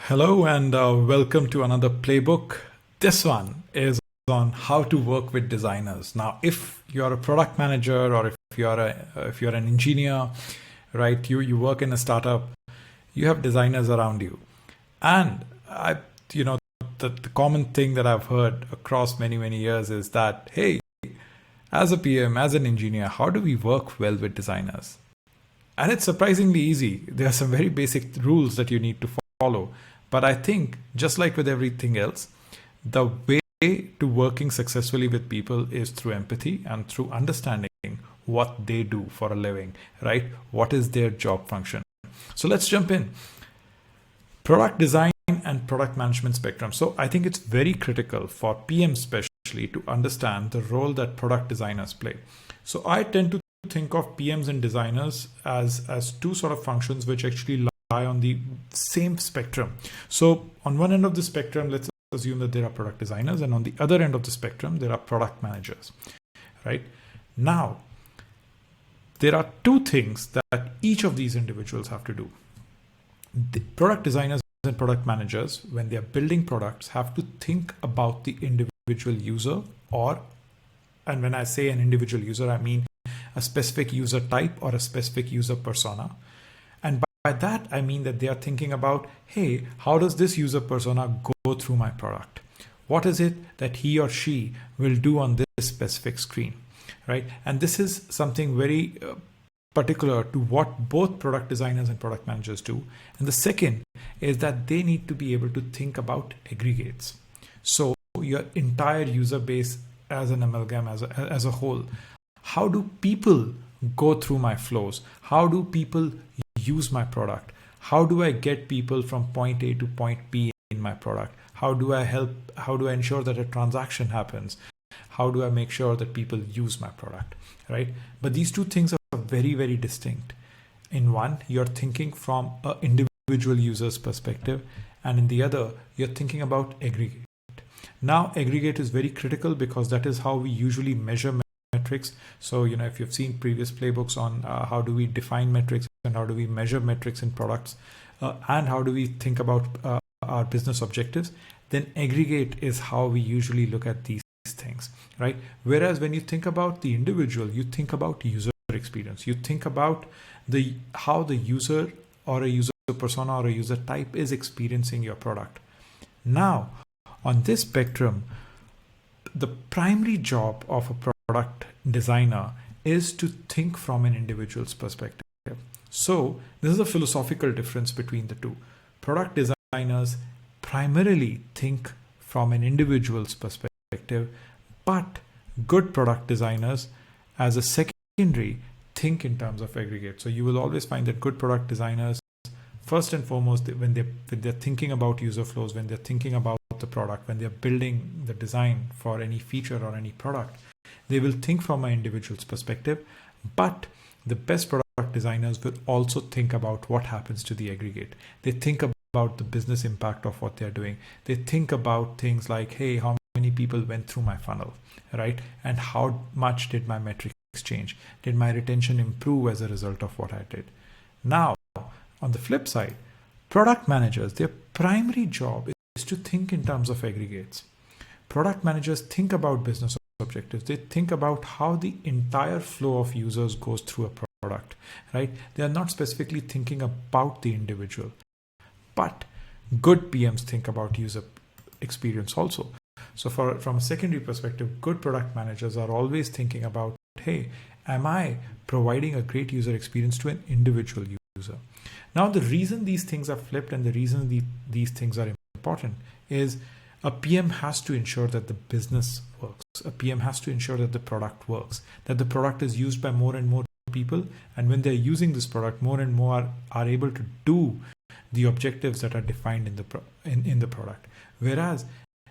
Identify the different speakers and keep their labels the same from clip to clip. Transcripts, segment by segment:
Speaker 1: Hello and welcome to another playbook. This one is on how to work with designers. Now, if you're a product manager or if you're an engineer, right? You work in a startup, you have designers around you, and you know, the common thing that I've heard across many years is that, hey, as a PM, as an engineer, how do we work well with designers? And it's surprisingly easy. There are some very basic rules that you need to follow. But I think, just like with everything else, the way to working successfully with people is through empathy and through understanding what they do for a living, right? What is their job function? So let's jump in. Product design and product management spectrum. So I think it's very critical for PM especially to understand the role that product designers play. So I tend to think of PMs and designers as two sort of functions which actually lie on the same spectrum. So on one end of the spectrum, let's assume that there are product designers, and on the other end of the spectrum, there are product managers, right? Now, there are two things that each of these individuals have to do. The product designers and product managers, when they are building products, have to think about the individual user, and when I say an individual user, I mean a specific user type or a specific user persona. And by that, I mean that they are thinking about, hey, how does this user persona go through my product? What is it that he or she will do on this specific screen, right? And this is something very particular to what both product designers and product managers do. And the second is that they need to be able to think about aggregates. So your entire user base as an amalgam, as a whole. How do people go through my flows? How do people use my product? How do I get people from point A to point B in my product? How do I ensure that a transaction happens? How do I make sure that people use my product, right? But these two things are very distinct. In one, you're thinking from an individual user's perspective, and in the other, you're thinking about aggregate. Now, aggregate is very critical because that is how we usually measure metrics. So, if you've seen previous playbooks on how do we define metrics and how do we measure metrics in products and how do we think about our business objectives, then aggregate is how we usually look at these things, right? Whereas when you think about the individual, you think about user experience. You think about how the user or a user persona or a user type is experiencing your product. Now, on this spectrum, the primary job of a product designer is to think from an individual's perspective. So this is a philosophical difference between the two. Product designers primarily think from an individual's perspective, but good product designers as a secondary think in terms of aggregate. So you will always find that good product designers, first and foremost, when they're thinking about user flows, when they're thinking about the product, when they're building the design for any feature or any product, they will think from an individual's perspective, but the best product designers will also think about what happens to the aggregate. They think about the business impact of what they're doing. They think about things like, hey, how many people went through my funnel, right? And how much did my metrics change? Did my retention improve as a result of what I did? Now, on the flip side, product managers, their primary job is to think in terms of aggregates. Product managers think about business objectives. They think about how the entire flow of users goes through a product, right? They are not specifically thinking about the individual, but good PMs think about user experience also. So from a secondary perspective, good product managers are always thinking about, hey, am I providing a great user experience to an individual user? Now, the reason these things are flipped and the reason these things are important is a PM has to ensure that the business works. A PM has to ensure that the product works, that the product is used by more and more people. And when they're using this product, more and more are able to do the objectives that are defined in the product. Whereas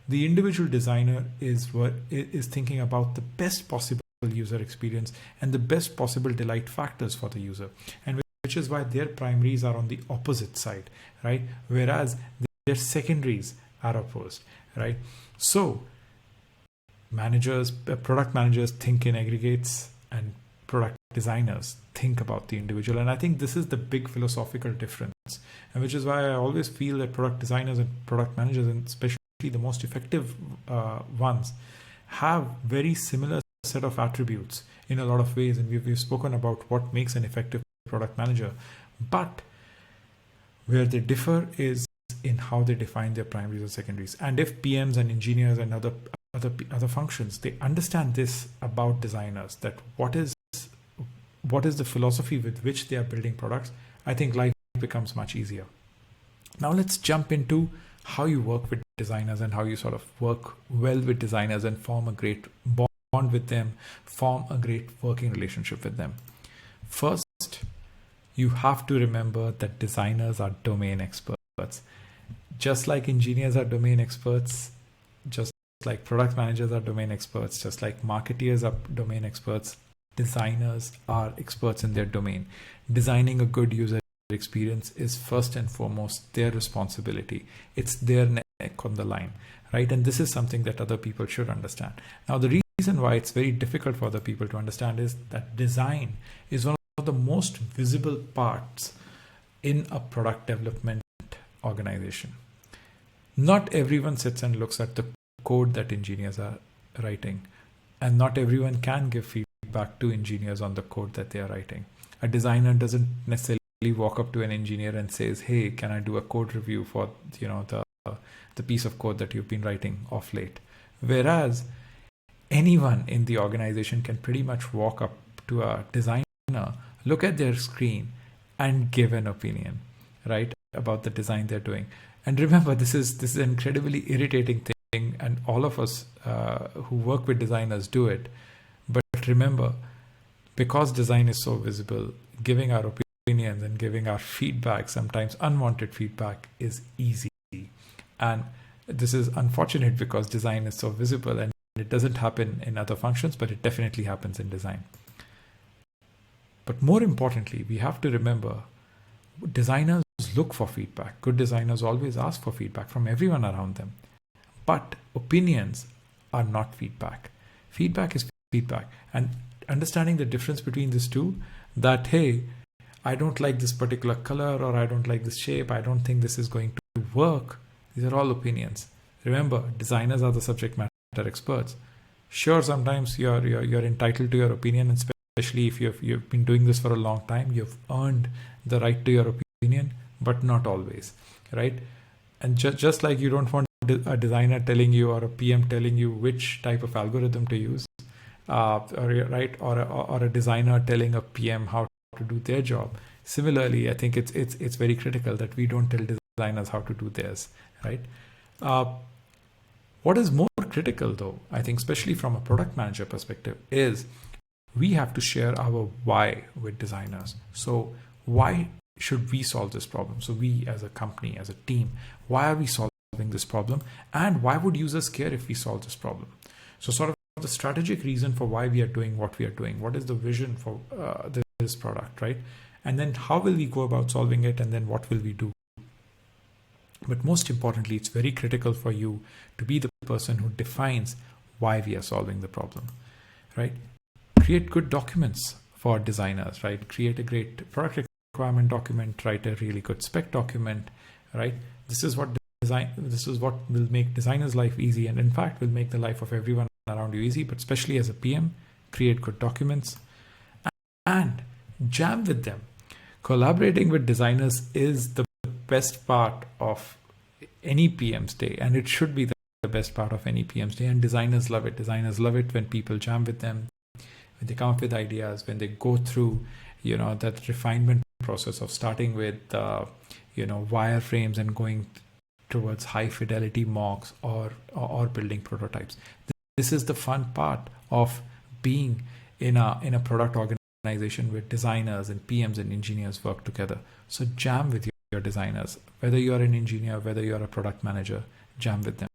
Speaker 1: the individual designer is thinking about the best possible user experience and the best possible delight factors for the user. And which is why their primaries are on the opposite side, right? Whereas their secondaries are opposed, right? So product managers think in aggregates and product designers think about the individual. And I think this is the big philosophical difference, and which is why I always feel that product designers and product managers, and especially the most effective ones, have very similar set of attributes in a lot of ways. And we've spoken about what makes an effective product manager, but where they differ is in how they define their primaries and secondaries. And if PMs and engineers and other functions, they understand this about designers, that what is the philosophy with which they are building products, I think life becomes much easier. Now let's jump into how you work with designers and how you sort of work well with designers and form a great bond with them, form a great working relationship with them. First, you have to remember that designers are domain experts. Just like engineers are domain experts, just like product managers are domain experts, just like marketeers are domain experts, designers are experts in their domain. Designing a good user experience is first and foremost their responsibility. It's their neck on the line, right? And this is something that other people should understand. Now, the reason why it's very difficult for other people to understand is that design is one of the most visible parts in a product development organization. Not everyone sits and looks at the code that engineers are writing, and not everyone can give feedback to engineers on the code that they are writing. A designer doesn't necessarily walk up to an engineer and says, hey, can I do a code review for the piece of code that you've been writing of late? Whereas anyone in the organization can pretty much walk up to a designer, look at their screen, and give an opinion, right, about the design they're doing. And remember, this is an incredibly irritating thing, and all of us who work with designers do it. But remember, because design is so visible, giving our opinions and giving our feedback, sometimes unwanted feedback, is easy. And this is unfortunate because design is so visible, and it doesn't happen in other functions, but it definitely happens in design. But more importantly, we have to remember, designers look for feedback. Good designers always ask for feedback from everyone around them. But opinions are not feedback. Feedback is feedback. And understanding the difference between these two, that, hey, I don't like this particular color, or I don't like this shape, I don't think this is going to work. These are all opinions. Remember, designers are the subject matter experts. Sure, sometimes you're entitled to your opinion, and especially if you've been doing this for a long time, you've earned the right to your opinion, but not always, right? And just like you don't want a designer telling you, or a PM telling you which type of algorithm to use, or a designer telling a PM how to do their job. Similarly, I think it's very critical that we don't tell designers how to do theirs, right? What is more critical, though, I think, especially from a product manager perspective, is we have to share our why with designers. So why should we solve this problem? So we as a company, as a team, why are we solving this problem? And why would users care if we solve this problem? So sort of the strategic reason for why we are doing what we are doing. What is the vision for this product, right? And then how will we go about solving it? And then what will we do? But most importantly, it's very critical for you to be the person who defines why we are solving the problem, right? Create good documents for designers, right? Create a great product requirement document, write a really good spec document, right? This is what will make designers' life easy, and in fact will make the life of everyone around you easy, but especially as a PM, create good documents and jam with them. Collaborating with designers is the best part of any PM's day, and it should be the best part of any PM's day, and designers love it. Designers love it when people jam with them, when they come up with ideas, when they go through, that refinement process of starting with, wireframes and going towards high fidelity mocks or building prototypes. This is the fun part of being in a product organization where designers and PMs and engineers work together. So jam with your designers, whether you're an engineer, whether you're a product manager, jam with them,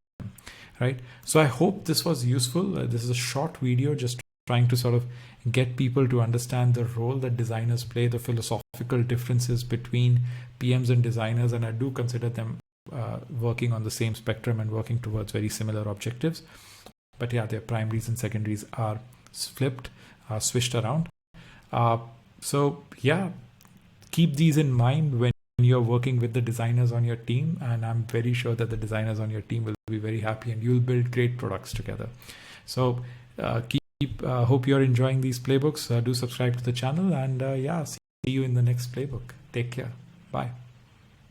Speaker 1: right? So I hope this was useful. This is a short video, just trying to sort of get people to understand the role that designers play, the philosophical differences between PMs and designers, and I do consider them working on the same spectrum and working towards very similar objectives. But yeah, their primaries and secondaries are flipped, switched around. So yeah, keep these in mind when you're working with the designers on your team, and I'm very sure that the designers on your team will be very happy and you'll build great products together. So hope you're enjoying these playbooks. Do subscribe to the channel, and yeah, see you in the next playbook. Take care. Bye.